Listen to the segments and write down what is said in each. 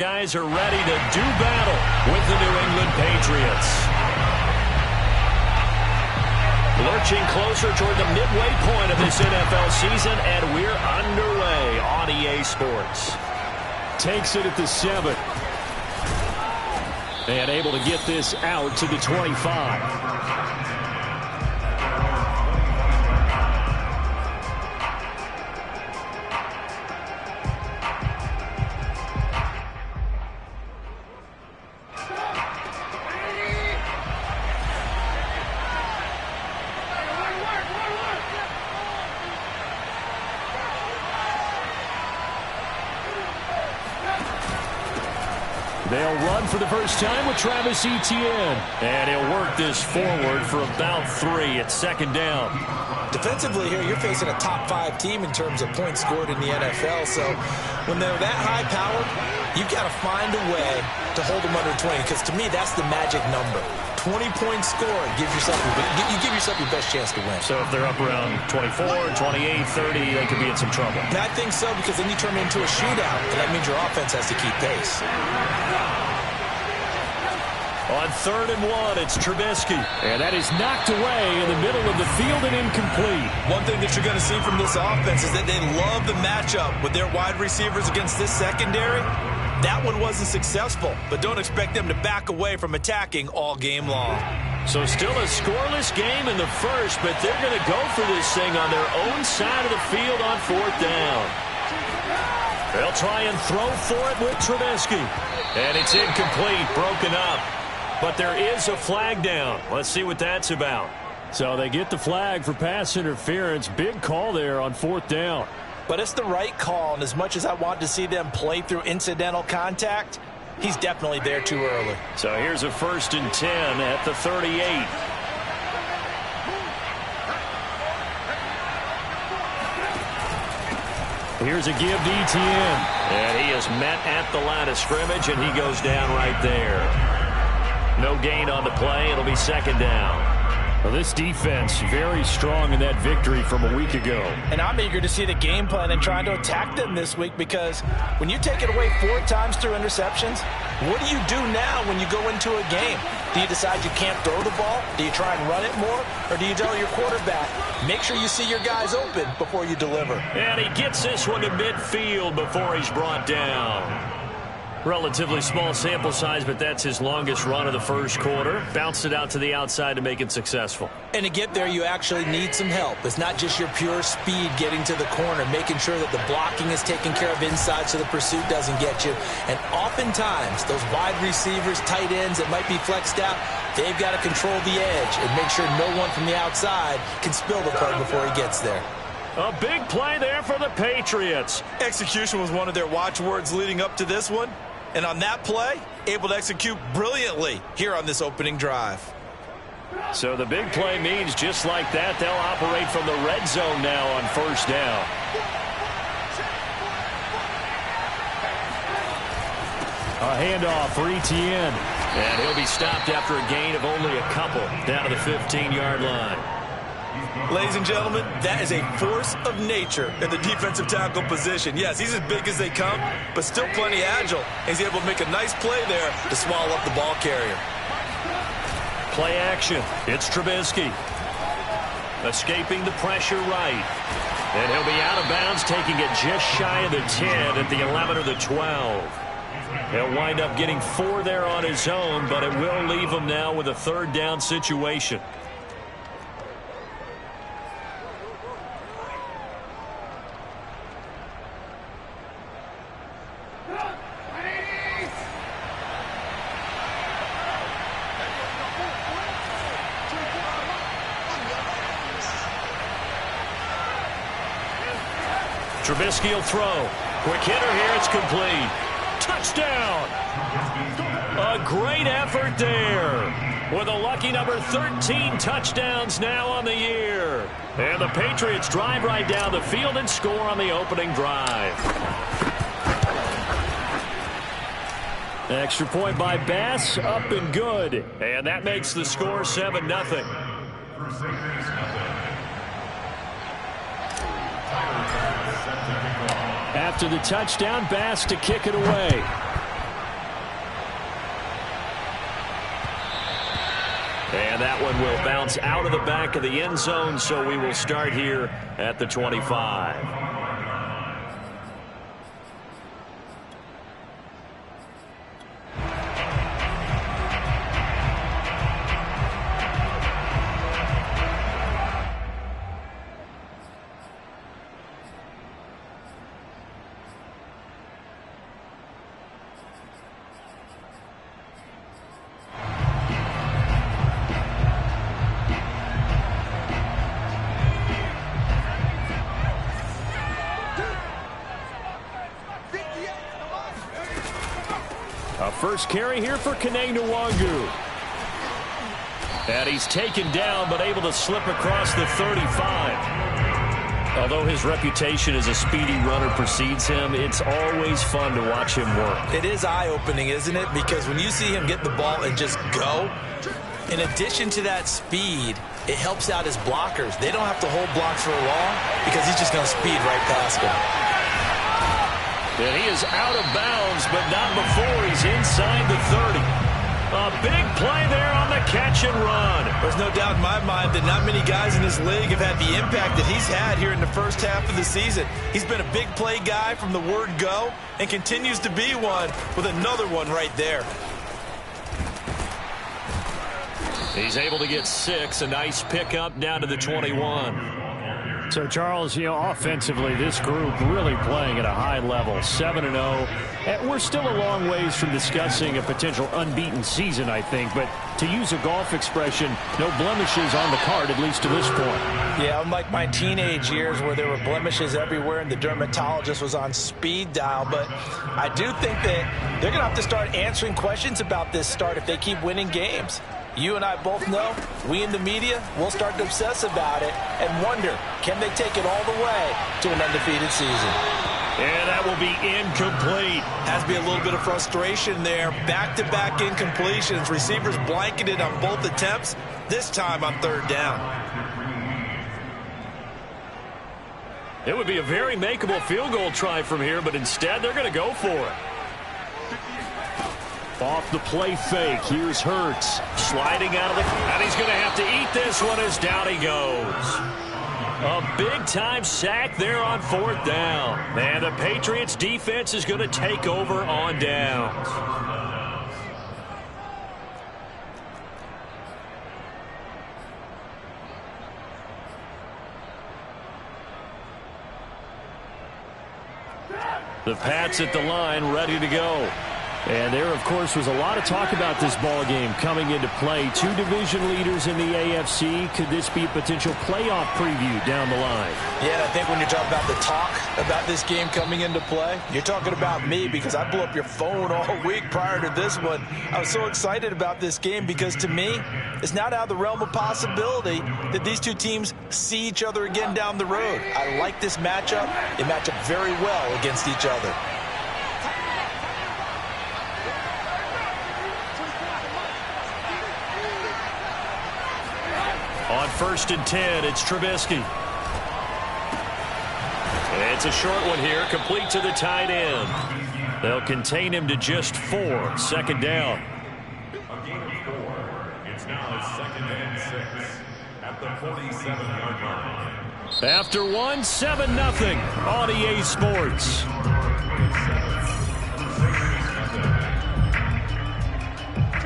Guys are ready to do battle with the New England Patriots. Lurching closer toward the midway point of this NFL season, and we're underway on EA Sports. Takes it at the 7. And able to get this out to the 25. They'll run for the first time with Travis Etienne. And he'll work this forward for about 3 at second down. Defensively here, you're facing a top 5 team in terms of points scored in the NFL. So when they're that high powered, you've got to find a way to hold them under 20. Because to me, that's the magic number. 20 points scored gives yourself you give yourself your best chance to win. So if they're up around 24, 28, 30, they could be in some trouble. And I think so, because then you turn it into a shootout, and that means your offense has to keep pace. On 3rd and 1, it's Trubisky. And that is knocked away in the middle of the field and incomplete. One thing that you're going to see from this offense is that they love the matchup with their wide receivers against this secondary. That one wasn't successful, but don't expect them to back away from attacking all game long. So still a scoreless game in the first, but they're going to go for this thing on their own side of the field on 4th down. They'll try and throw for it with Trubisky. And it's incomplete, broken up. But there is a flag down. Let's see what that's about. So they get the flag for pass interference. Big call there on 4th down. But it's the right call, and as much as I want to see them play through incidental contact, he's definitely there too early. So here's a 1st and 10 at the 38. Here's a give to Etienne. And he is met at the line of scrimmage, and he goes down right there. No gain on the play. It'll be 2nd down. Well, this defense very strong in that victory from a week ago. And I'm eager to see the game plan and trying to attack them this week, because when you take it away 4 times through interceptions, what do you do now when you go into a game? Do you decide you can't throw the ball? Do you try and run it more? Or do you tell your quarterback, make sure you see your guys open before you deliver? And he gets this one to midfield before he's brought down. Relatively small sample size, but that's his longest run of the first quarter. Bounced it out to the outside to make it successful. And to get there, you actually need some help. It's not just your pure speed getting to the corner, making sure that the blocking is taken care of inside so the pursuit doesn't get you. And oftentimes, those wide receivers, tight ends that might be flexed out, they've got to control the edge and make sure no one from the outside can spill the play before he gets there. A big play there for the Patriots. Execution was one of their watchwords leading up to this one. And on that play, able to execute brilliantly here on this opening drive. So the big play means just like that, they'll operate from the red zone now on 1st down. A handoff for Etienne. And he'll be stopped after a gain of only a couple down to the 15-yard line. Ladies and gentlemen, that is a force of nature in the defensive tackle position. Yes, he's as big as they come, but still plenty agile. He's able to make a nice play there to swallow up the ball carrier. Play action. It's Trubisky. Escaping the pressure right. And he'll be out of bounds, taking it just shy of the 10 at the 11 or the 12. He'll wind up getting 4 there on his own, but it will leave him now with a 3rd down situation. Trubisky will throw. Quick hitter here. It's complete. Touchdown. A great effort there. With a lucky number 13 touchdowns now on the year. And the Patriots drive right down the field and score on the opening drive. Extra point by Bass, up and good. And that makes the score 7-0. After the touchdown, Bass to kick it away. will bounce out of the back of the end zone, so we will start here at the 25. First carry here for Kene Nwangu. And he's taken down, but able to slip across the 35. Although his reputation as a speedy runner precedes him, it's always fun to watch him work. It is eye-opening, isn't it? Because when you see him get the ball and just go, in addition to that speed, it helps out his blockers. They don't have to hold blocks for long because he's just going to speed right past them. And he is out of bounds, but not before he's inside the 30. A big play there on the catch and run. There's no doubt in my mind that not many guys in this league have had the impact that he's had here in the first half of the season. He's been a big play guy from the word go and continues to be one with another one right there. He's able to get 6. A nice pickup down to the 21. So, Charles, offensively, this group really playing at a high level, 7-0. And we're still a long ways from discussing a potential unbeaten season, I think. But to use a golf expression, no blemishes on the card, at least to this point. Yeah, unlike my teenage years where there were blemishes everywhere and the dermatologist was on speed dial. But I do think that they're going to have to start answering questions about this start if they keep winning games. You and I both know, we in the media will start to obsess about it and wonder, can they take it all the way to an undefeated season? And that will be incomplete. Has to be a little bit of frustration there. Back-to-back incompletions. Receivers blanketed on both attempts, this time on third down. It would be a very makeable field goal try from here, but instead they're going to go for it. Off the play fake, here's Hurts. Sliding out of the... And he's going to have to eat this one as down he goes. A big-time sack there on fourth down. And the Patriots defense is going to take over on downs. The Pats at the line, ready to go. And there, of course, was a lot of talk about this ball game coming into play. Two division leaders in the AFC. Could this be a potential playoff preview down the line? Yeah, I think when you're talking about the talk about this game coming into play, you're talking about me because I blew up your phone all week prior to this one. I was so excited about this game because, to me, it's not out of the realm of possibility that these two teams see each other again down the road. I like this matchup. They match up very well against each other. On 1st and 10, it's Trubisky. It's a short one here, complete to the tight end. They'll contain him to just 4. Second down. A gain of 4. It's now 2nd and 6 at the 47-yard line. After 1, 7-0 on EA Sports.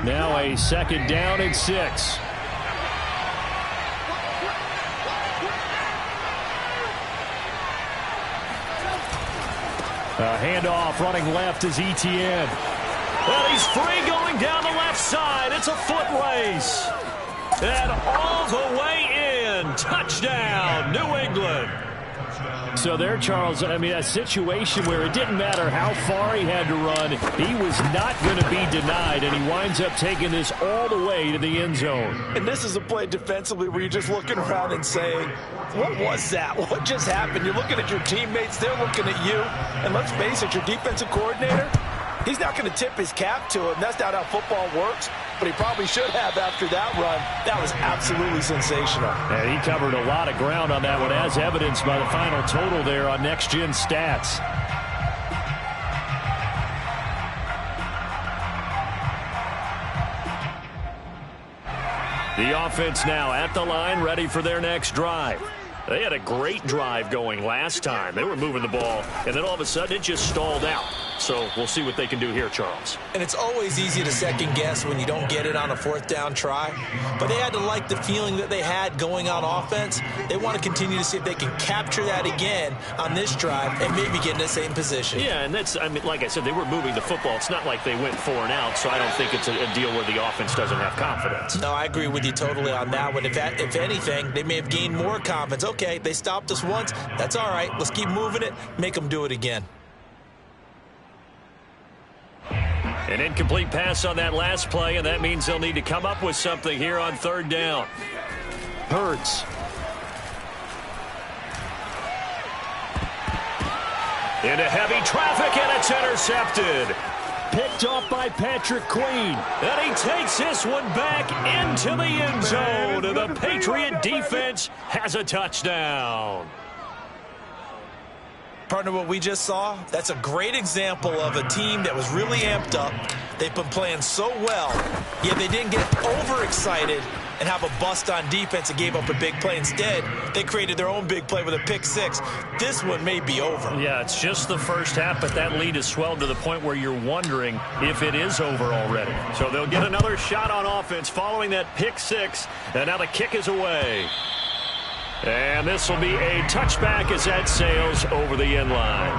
Now a 2nd down and 6. A handoff running left is Etienne. And he's free going down the left side. It's a foot race. And all the way in. Touchdown, New England. So there, Charles, I mean, a situation where it didn't matter how far he had to run. He was not going to be denied, and he winds up taking this all the way to the end zone. And this is a play defensively where you're just looking around and saying, what was that? What just happened? You're looking at your teammates. They're looking at you. And let's face it, your defensive coordinator, he's not going to tip his cap to him. That's not how football works. But he probably should have after that run. That was absolutely sensational. And he covered a lot of ground on that one, as evidenced by the final total there on Next Gen Stats. The offense now at the line, ready for their next drive. They had a great drive going last time. They were moving the ball, and then all of a sudden it just stalled out. So we'll see what they can do here, Charles. And it's always easy to second guess when you don't get it on a fourth down try. But they had to like the feeling that they had going on offense. They want to continue to see if they can capture that again on this drive and maybe get in the same position. Yeah, and that's, I mean, like I said, they were moving the football. It's not like they went 4 and out, so I don't think it's a deal where the offense doesn't have confidence. No, I agree with you totally on that one. If anything, they may have gained more confidence. Okay, they stopped us once. That's all right. Let's keep moving it. Make them do it again. An incomplete pass on that last play, and that means they'll need to come up with something here on third down. Hurts. Into heavy traffic, and it's intercepted. Picked off by Patrick Queen. And he takes this one back into the end zone. And the Patriot defense has a touchdown. Partner, what we just saw, that's a great example of a team that was really amped up. They've been playing so well, yet they didn't get overexcited and have a bust on defense and gave up a big play. Instead, they created their own big play with a pick six. This one may be over. Yeah, it's just the first half, but that lead has swelled to the point where you're wondering if it is over already. So they'll get another shot on offense following that pick six, and now the kick is away. And this will be a touchback as that sails over the end line.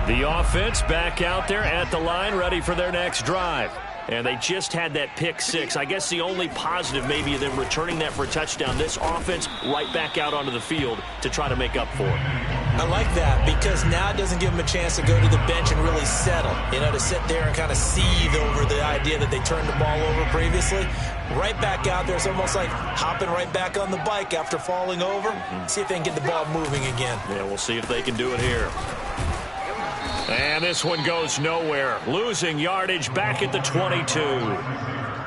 The offense back out there at the line, ready for their next drive. And they just had that pick six. I guess the only positive maybe them returning that for a touchdown. This offense right back out onto the field to try to make up for it. I like that because now it doesn't give them a chance to go to the bench and really settle. You know, to sit there and kind of seethe over the idea that they turned the ball over previously. Right back out there. It's almost like hopping right back on the bike after falling over. See if they can get the ball moving again. Yeah, we'll see if they can do it here. And this one goes nowhere. Losing yardage back at the 22.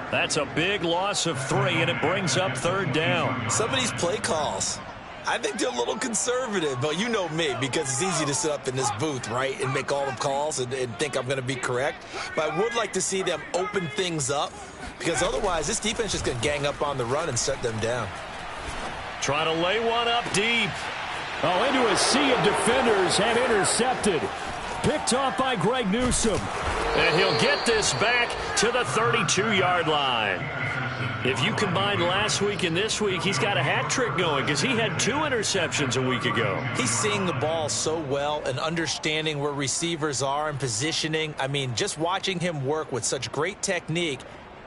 That's a big loss of 3, and it brings up third down. Some of these play calls, I think they're a little conservative, but you know me, because it's easy to sit up in this booth, right, and make all the calls and think I'm going to be correct. But I would like to see them open things up, because otherwise this defense is just going to gang up on the run and shut them down. Trying to lay one up deep. Oh, into a sea of defenders and intercepted. Picked off by Greg Newsome. And he'll get this back to the 32-yard line. If you combine last week and this week, he's got a hat trick going because he had 2 interceptions a week ago. He's seeing the ball so well and understanding where receivers are and positioning. I mean, just watching him work with such great technique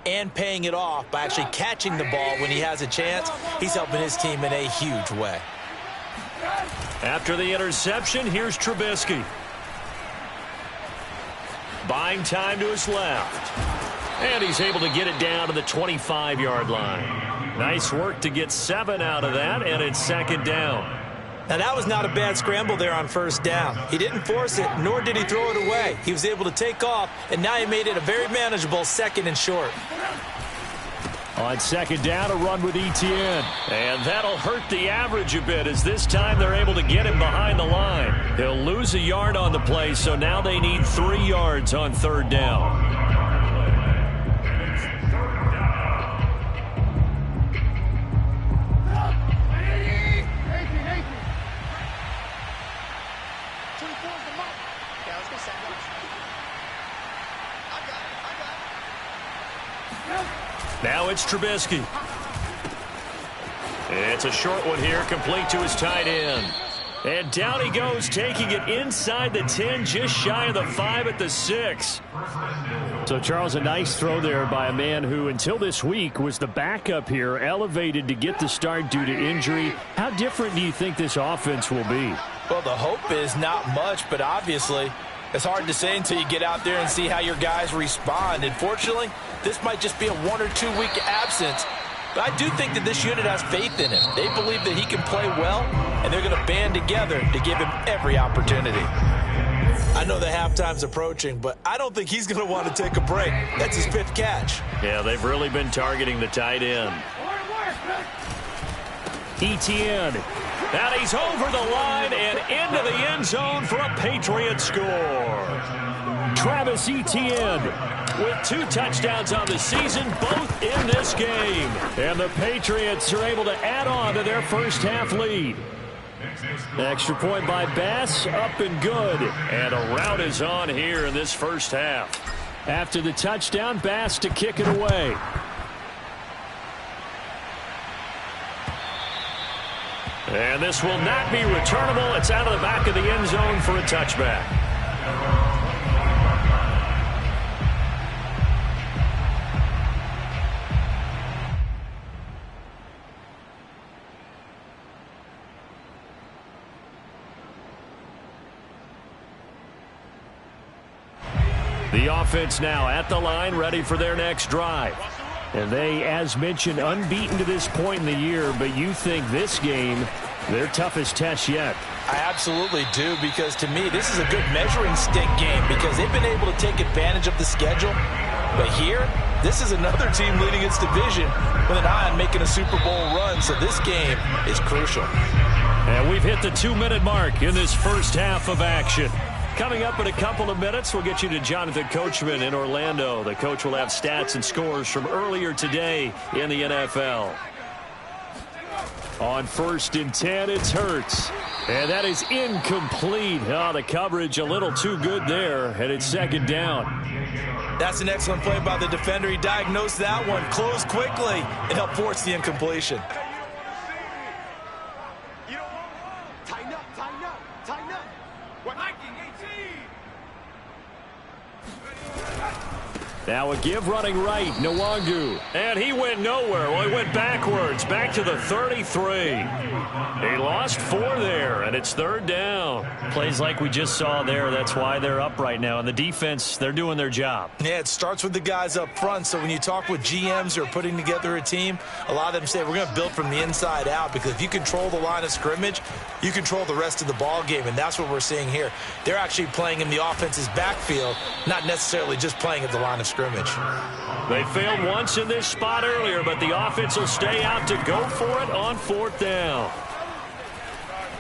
and paying it off by actually catching the ball when he has a chance, he's helping his team in a huge way. After the interception, here's Trubisky. Buying time to his left. And he's able to get it down to the 25-yard line. Nice work to get 7 out of that, and it's second down. Now, that was not a bad scramble there on first down. He didn't force it, nor did he throw it away. He was able to take off, and now he made it a very manageable second and short. On second down, a run with Etienne. And that'll hurt the average a bit as this time they're able to get him behind the line. He'll lose a yard on the play, so now they need 3 yards on third down. Now it's Trubisky. It's a short one here, complete to his tight end. And down he goes, taking it inside the 10, just shy of the 5 at the 6. So, Charles, a nice throw there by a man who, until this week, was the backup here, elevated to get the start due to injury. How different do you think this offense will be? Well, the hope is not much, but obviously it's hard to say until you get out there and see how your guys respond. And fortunately, this might just be a 1 or 2 week absence. But I do think that this unit has faith in him. They believe that he can play well, and they're going to band together to give him every opportunity. I know the halftime's approaching, but I don't think he's going to want to take a break. That's his 5th catch. Yeah, they've really been targeting the tight end. Etienne. And he's over the line and into the end zone for a Patriot score. Travis Etienne with 2 touchdowns on the season, both in this game. And the Patriots are able to add on to their first half lead. Extra point by Bass, up and good. And a rout is on here in this first half. After the touchdown, Bass to kick it away. And this will not be returnable. It's out of the back of the end zone for a touchback. The offense now at the line, ready for their next drive. And they, as mentioned, unbeaten to this point in the year, but you think this game, their toughest test yet. I absolutely do, because to me, this is a good measuring stick game because they've been able to take advantage of the schedule. But here, this is another team leading its division with an eye on making a Super Bowl run, so this game is crucial. And we've hit the 2-minute mark in this first half of action. Coming up in a couple of minutes, we'll get you to Jonathan Coachman in Orlando. The coach will have stats and scores from earlier today in the NFL. On 1st and 10, it's Hurts. And that is incomplete. Oh, the coverage a little too good there, and it's 2nd down. That's an excellent play by the defender. He diagnosed that one, closed quickly, and helped force the incompletion. Now a give running right, Nwangu. And he went nowhere. Well, he went backwards, back to the 33. He lost 4 there, and it's 3rd down. Plays like we just saw there. That's why they're up right now. And the defense, they're doing their job. Yeah, it starts with the guys up front. So when you talk with GMs who are putting together a team, a lot of them say we're going to build from the inside out, because if you control the line of scrimmage, you control the rest of the ball game, and that's what we're seeing here. They're actually playing in the offense's backfield, not necessarily just playing at the line of scrimmage. They failed once in this spot earlier, but the offense will stay out to go for it on 4th down.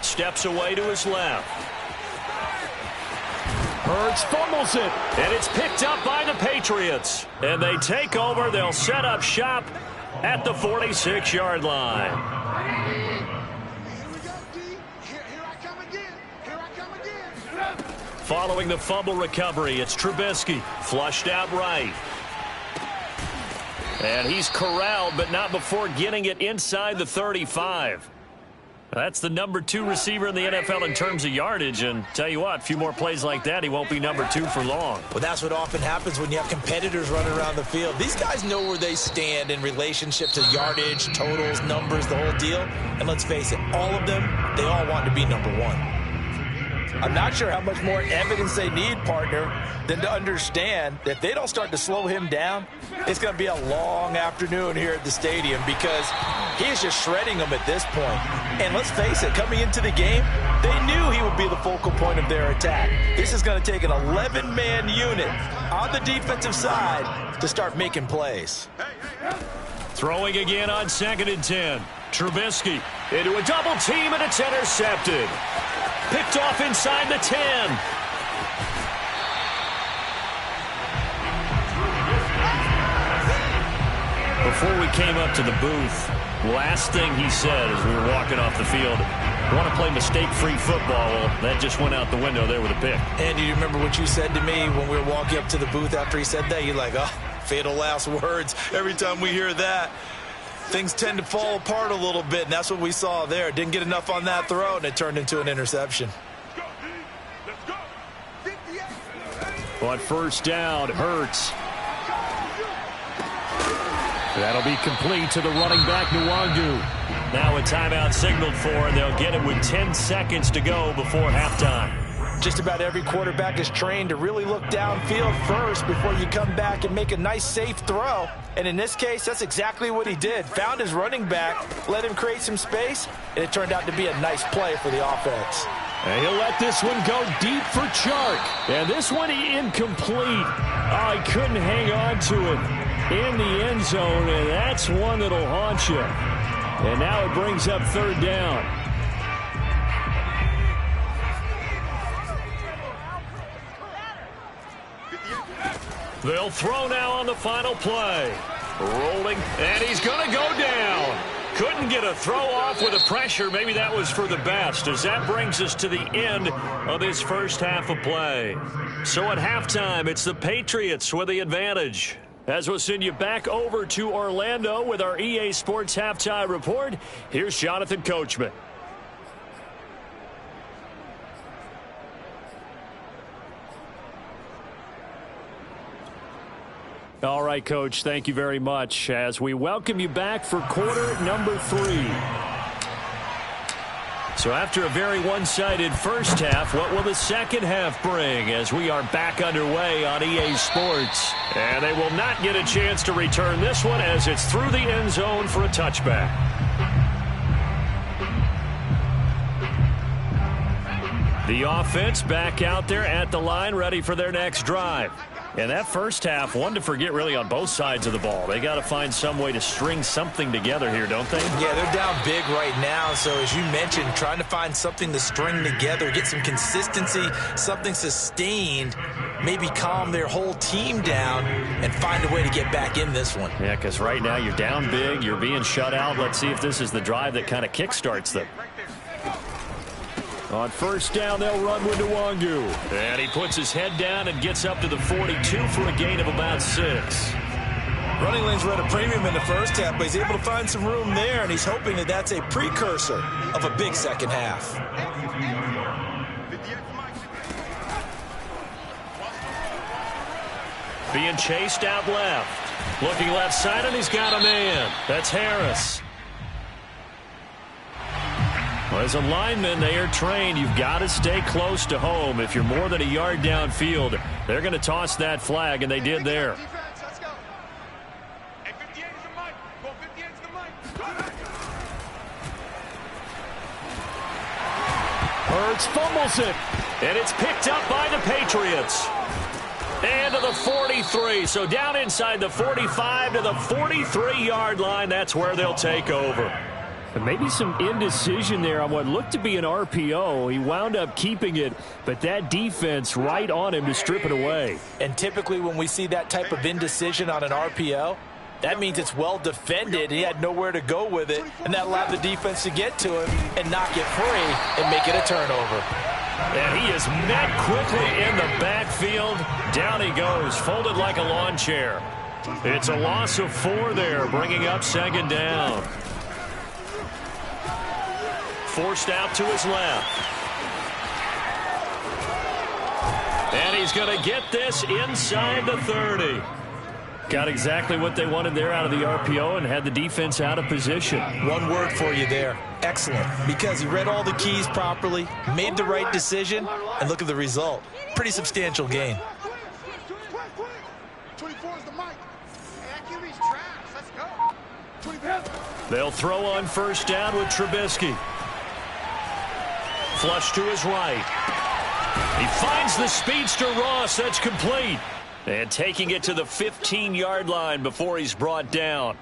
Steps away to his left. Hurts fumbles it. And it's picked up by the Patriots. And they take over. They'll set up shop at the 46-yard line. Following the fumble recovery, it's Trubisky. Flushed out right. And he's corralled, but not before getting it inside the 35. That's the number 2 receiver in the NFL in terms of yardage. And tell you what, a few more plays like that, he won't be number 2 for long. Well, that's what often happens when you have competitors running around the field. These guys know where they stand in relationship to yardage, totals, numbers, the whole deal. And let's face it, all of them, they all want to be number 1. I'm not sure how much more evidence they need, partner, than to understand that if they don't start to slow him down, it's going to be a long afternoon here at the stadium, because he's just shredding them at this point. And let's face it, coming into the game, they knew he would be the focal point of their attack. This is going to take an 11-man unit on the defensive side to start making plays. Throwing again on 2nd and 10. Trubisky into a double team, and it's intercepted. Picked off inside the 10. Before we came up to the booth, last thing he said as we were walking off the field, I want to play mistake-free football. Well, that just went out the window there with a pick. And do you remember what you said to me when we were walking up to the booth after he said that? You're like, oh, fatal last words. Every time we hear that, things tend to fall apart a little bit, and that's what we saw there. Didn't get enough on that throw, and it turned into an interception. On 1st down, Hurts. That'll be complete to the running back, Nwangu. Now a timeout signaled for, and they'll get it with 10 seconds to go before halftime. Just about every quarterback is trained to really look downfield first before you come back and make a nice, safe throw. And in this case, that's exactly what he did. Found his running back, let him create some space, and it turned out to be a nice play for the offense. And he'll let this one go deep for Chark. And this one incomplete. Oh, he couldn't hang on to it in the end zone, and that's one that'll haunt you. And now it brings up 3rd down. They'll throw now on the final play. Rolling, and he's going to go down. Couldn't get a throw off with the pressure. Maybe that was for the best, as that brings us to the end of this first half of play. So at halftime, it's the Patriots with the advantage. As we'll send you back over to Orlando with our EA Sports Halftime Report, here's Jonathan Coachman. All right, Coach, thank you very much as we welcome you back for quarter number 3. So after a very one-sided first half, what will the second half bring as we are back underway on EA Sports? And they will not get a chance to return this one as it's through the end zone for a touchback. The offense back out there at the line, ready for their next drive. And that first half, one to forget really on both sides of the ball. They got to find some way to string something together here, don't they? Yeah, they're down big right now. So as you mentioned, trying to find something to string together, get some consistency, something sustained, maybe calm their whole team down and find a way to get back in this one. Yeah, because right now you're down big, you're being shut out. Let's see if this is the drive that kind of kickstarts them. On first down, they'll run with Nwangu. And he puts his head down and gets up to the 42 for a gain of about 6. Running lanes were at a premium in the first half, but he's able to find some room there, and he's hoping that that's a precursor of a big second half. Being chased out left. Looking left side, and he's got a man. That's Harris. Well, as a lineman, they are trained. You've got to stay close to home. If you're more than a yard downfield, they're going to toss that flag, and they did there. Hurts fumbles it. And it's picked up by the Patriots. And to the 43. So down inside the 45 to the 43-yard line. That's where they'll take over. And maybe some indecision there on what looked to be an RPO. He wound up keeping it, but that defense right on him to strip it away. And typically when we see that type of indecision on an RPO, that means it's well defended. He had nowhere to go with it, and that allowed the defense to get to him and knock it free and make it a turnover. And he is met quickly in the backfield. Down he goes, folded like a lawn chair. It's a loss of 4 there, bringing up second down. Forced out to his left. And he's going to get this inside the 30. Got exactly what they wanted there out of the RPO and had the defense out of position. One word for you there. Excellent. Because he read all the keys properly, made the right decision, and look at the result. Pretty substantial gain. 24 is the mic. Hey, QB's trash. Let's go. They'll throw on first down with Trubisky. Flush to his right. He finds the speedster Ross. That's complete. And taking it to the 15-yard line before he's brought down.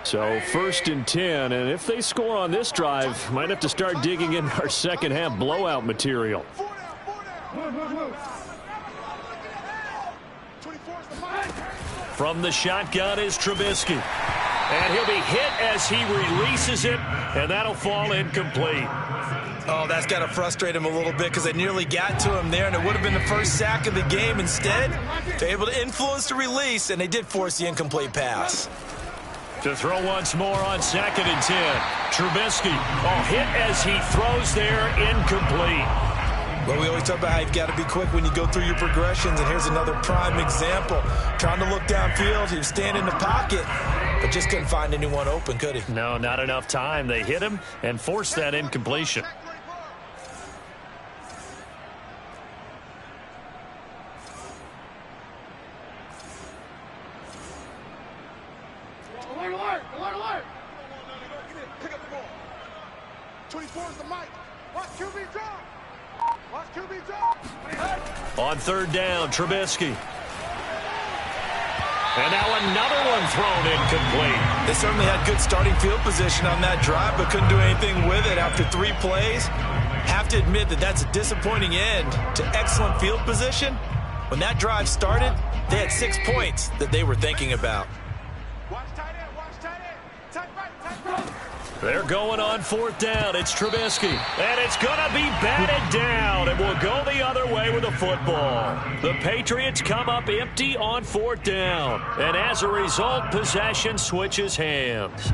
So first and 10, and if they score on this drive, might have to start digging in our second half blowout material. From the shotgun is Trubisky. And he'll be hit as he releases it, and that'll fall incomplete. Oh, that's got to frustrate him a little bit because they nearly got to him there, and it would have been the first sack of the game. Instead, they're able to influence the release, and they did force the incomplete pass. To throw once more on second and 10. Trubisky, hit as he throws there, incomplete. Well, we always talk about how you've got to be quick when you go through your progressions, and here's another prime example. Trying to look downfield, he was standing in the pocket, but just couldn't find anyone open, could he? No, not enough time. They hit him and forced that incompletion. Alert! Pick up the ball. 24 is the mic. Watch QB drop. Watch QB drop. On third down, Trubisky. And now another one thrown incomplete. They certainly had good starting field position on that drive, but couldn't do anything with it after 3 plays. Have to admit that that's a disappointing end to excellent field position. When that drive started, They had 6 points that they were thinking about. Watch tight end, watch tight end. Tight right. They're going on 4th down. It's Trubisky. And it's going to be batted down. It will go the other way with the football. The Patriots come up empty on 4th down. And as a result, possession switches hands.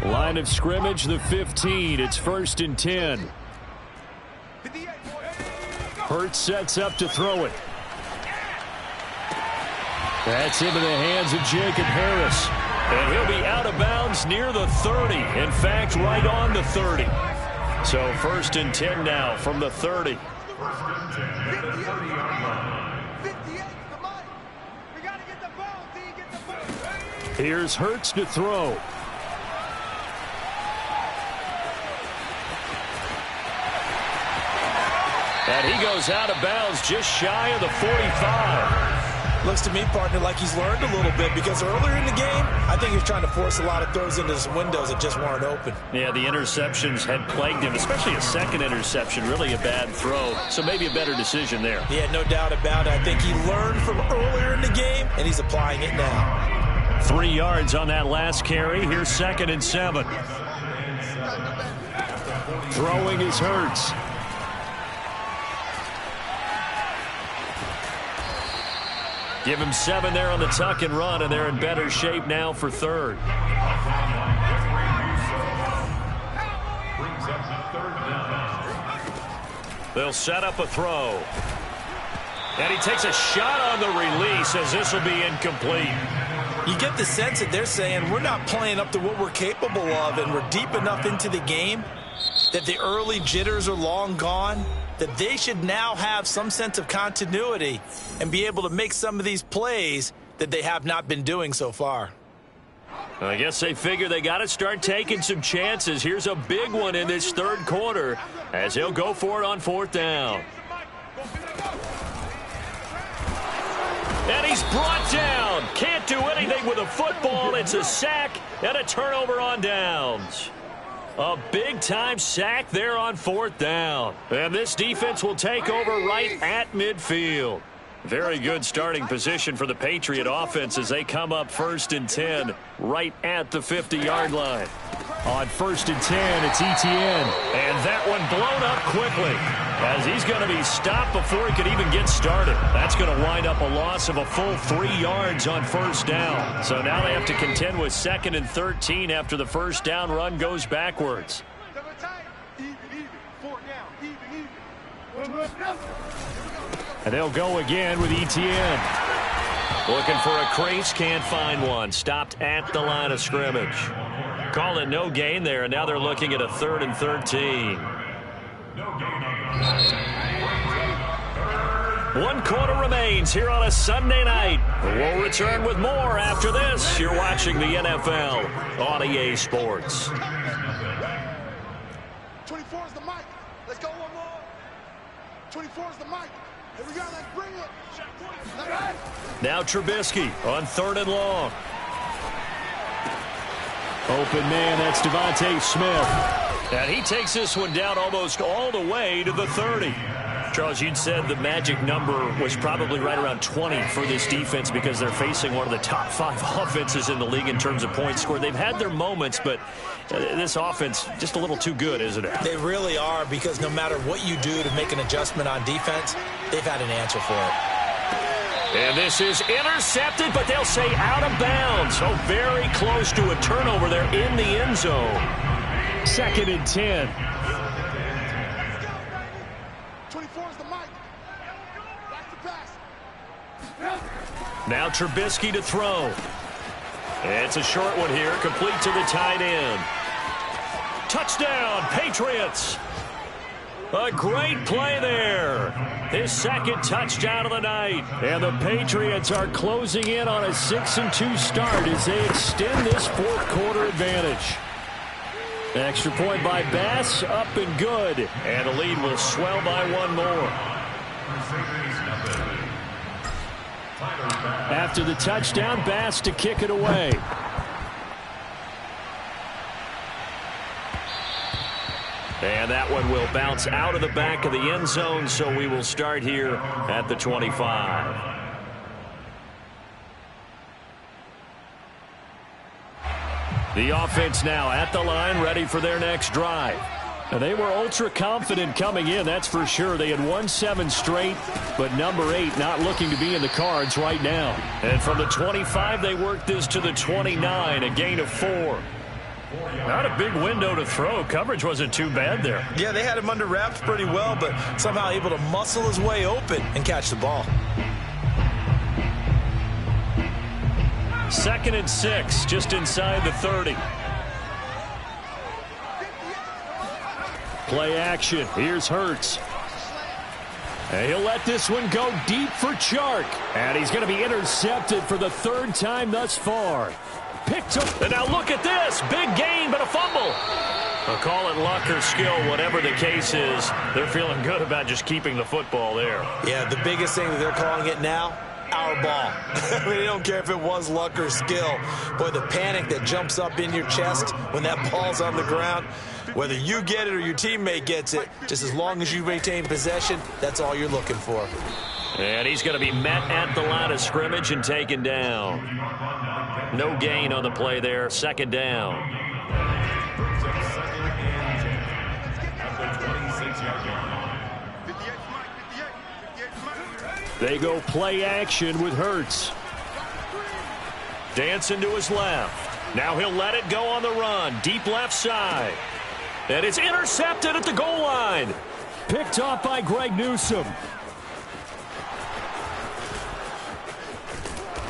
Line of scrimmage, the 15. It's 1st and 10. Hurts sets up to throw it. That's into the hands of Jacob Harris. And he'll be out of bounds near the 30. In fact, right on the 30. So 1st and 10 now from the 30. 58 the mic. We got to get the ball, D. Get the ball. Here's Hurts to throw. And he goes out of bounds just shy of the 45. Looks to me, partner, like he's learned a little bit because earlier in the game, I think he was trying to force a lot of throws into some windows that just weren't open. Yeah, the interceptions had plagued him, especially a second interception, really a bad throw. So maybe a better decision there. Yeah, no doubt about it. I think he learned from earlier in the game, and he's applying it now. 3 yards on that last carry. Here's 2nd and 7. Throwing is Hurts. Give him 7 there on the tuck and run, and they're in better shape now for 3rd. They'll set up a throw. And he takes a shot on the release as this will be incomplete. You get the sense that they're saying we're not playing up to what we're capable of, and we're deep enough into the game that the early jitters are long gone, that they should now have some sense of continuity and be able to make some of these plays that they have not been doing so far. I guess they figure they got to start taking some chances. Here's a big one in this 3rd quarter as he'll go for it on 4th down. And he's brought down. Can't do anything with a football. It's a sack and a turnover on downs. A big-time sack there on 4th down. And this defense will take over right at midfield. Very good starting position for the Patriot offense as they come up 1st and 10 right at the 50-yard line. On 1st and 10, it's Etienne. And that one blown up quickly as he's going to be stopped before he could even get started. That's going to wind up a loss of a full 3 yards on 1st down. So now they have to contend with 2nd and 13 after the 1st down run goes backwards. And they'll go again with Etienne. Looking for a crease, can't find one. Stopped at the line of scrimmage. Call it no gain there, and now they're looking at a 3rd and 13. 1 quarter remains here on a Sunday night. We'll return with more after this. You're watching the NFL on EA Sports. 24 is the mic. Let's go one more. 24 is the mic. Here we go. Let's bring it. Now Trubisky on 3rd and long. Open man, that's Devontae Smith. And he takes this one down almost all the way to the 30. Charles, you'd said the magic number was probably right around 20 for this defense because they're facing one of the top 5 offenses in the league in terms of points scored. They've had their moments, but this offense just a little too good, isn't it? They really are, because no matter what you do to make an adjustment on defense, they've had an answer for it. And this is intercepted, but they'll say out of bounds. So very close to a turnover there in the end zone. 2nd and 10. 24 is the mic. Back to pass. Now Trubisky to throw. It's a short one here, complete to the tight end. Touchdown, Patriots. A great play there. His 2nd touchdown of the night. And the Patriots are closing in on a 6-2 start as they extend this 4th quarter advantage. Extra point by Bass, up and good. And the lead will swell by 1 more. After the touchdown, Bass to kick it away. And that one will bounce out of the back of the end zone, so we will start here at the 25. The offense now at the line, ready for their next drive. And they were ultra confident coming in, that's for sure. They had won 7 straight, but number 8 not looking to be in the cards right now. And from the 25, they worked this to the 29, a gain of 4. Not a big window to throw. Coverage wasn't too bad there. Yeah, they had him under wraps pretty well, but somehow able to muscle his way open and catch the ball. 2nd and 6, just inside the 30. Play action. Here's Hurts. And he'll let this one go deep for Chark. And he's going to be intercepted for the 3rd time thus far. Picked up. And now look at this. Big gain, but a fumble. I'll call it luck or skill, whatever the case is. They're feeling good about just keeping the football there. Yeah, the biggest thing that they're calling it now, our ball. I mean, they don't care if it was luck or skill. Boy, the panic that jumps up in your chest when that ball's on the ground, whether you get it or your teammate gets it, just as long as you maintain possession, that's all you're looking for. And he's going to be met at the line of scrimmage and taken down. No gain on the play there. 2nd down. They go play action with Hurts. Dancing to his left. Now he'll let it go on the run. Deep left side. And it's intercepted at the goal line. Picked off by Greg Newsome.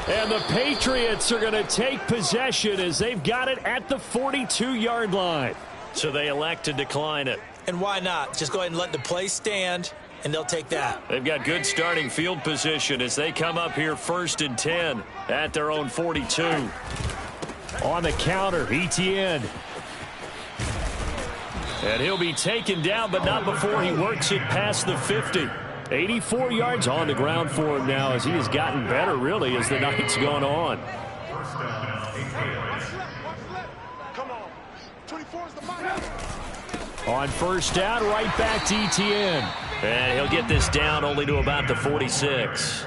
And the Patriots are going to take possession as they've got it at the 42-yard line. So they elect to decline it. And why not? Just go ahead and let the play stand, and they'll take that. They've got good starting field position as they come up here 1st and 10 at their own 42. On the counter, Etienne. And he'll be taken down, but not before he works it past the 50. 84 yards on the ground for him now as he has gotten better, really, as the night's gone on. On 1st down, right back to Etienne. And he'll get this down only to about the 46.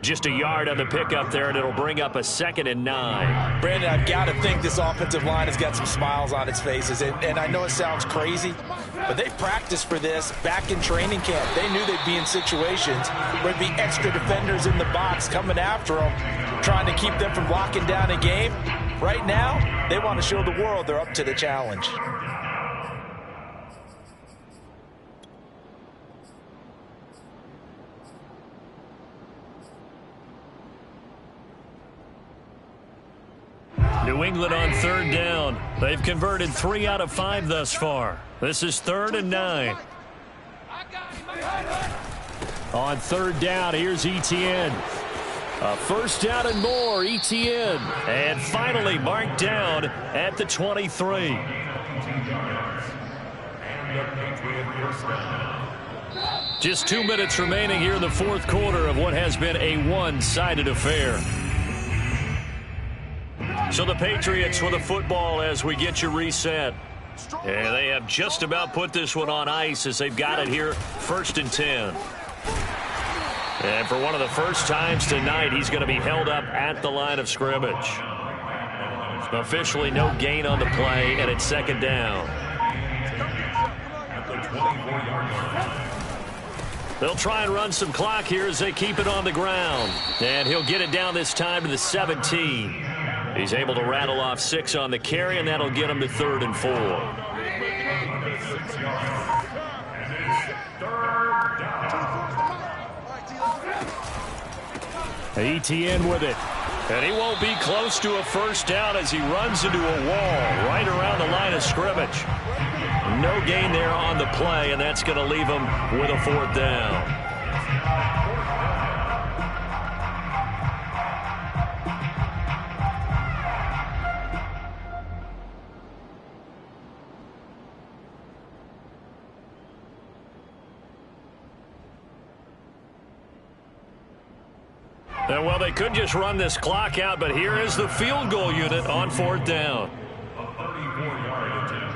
Just a yard on the pickup there, and it'll bring up a 2nd and 9. Brandon, I've got to think this offensive line has got some smiles on its faces. And I know it sounds crazy, but they practiced for this back in training camp. They knew they'd be in situations where there'd be extra defenders in the box coming after them, trying to keep them from locking down a game. Right now, they want to show the world they're up to the challenge. New England on 3rd down. They've converted 3 out of 5 thus far. This is 3rd and 9. On 3rd down, here's Etienne. A 1st down and more, Etienne. And finally marked down at the 23. Just 2 minutes remaining here in the 4th quarter of what has been a one-sided affair. So the Patriots with the football as we get you reset. And they have just about put this one on ice as they've got it here 1st and 10. And for one of the first times tonight, he's going to be held up at the line of scrimmage. Officially no gain on the play, and it's 2nd down. They'll try and run some clock here as they keep it on the ground. And he'll get it down this time to the 17. He's able to rattle off 6 on the carry, and that'll get him to 3rd and 4. Etienne with it. And he won't be close to a 1st down as he runs into a wall right around the line of scrimmage. No gain there on the play, and that's going to leave him with a 4th down. And well, they could just run this clock out, but here is the field goal unit on 4th down. A 34-yard attempt.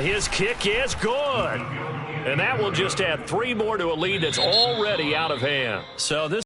And his kick is good. And that will just add 3 more to a lead that's already out of hand. So this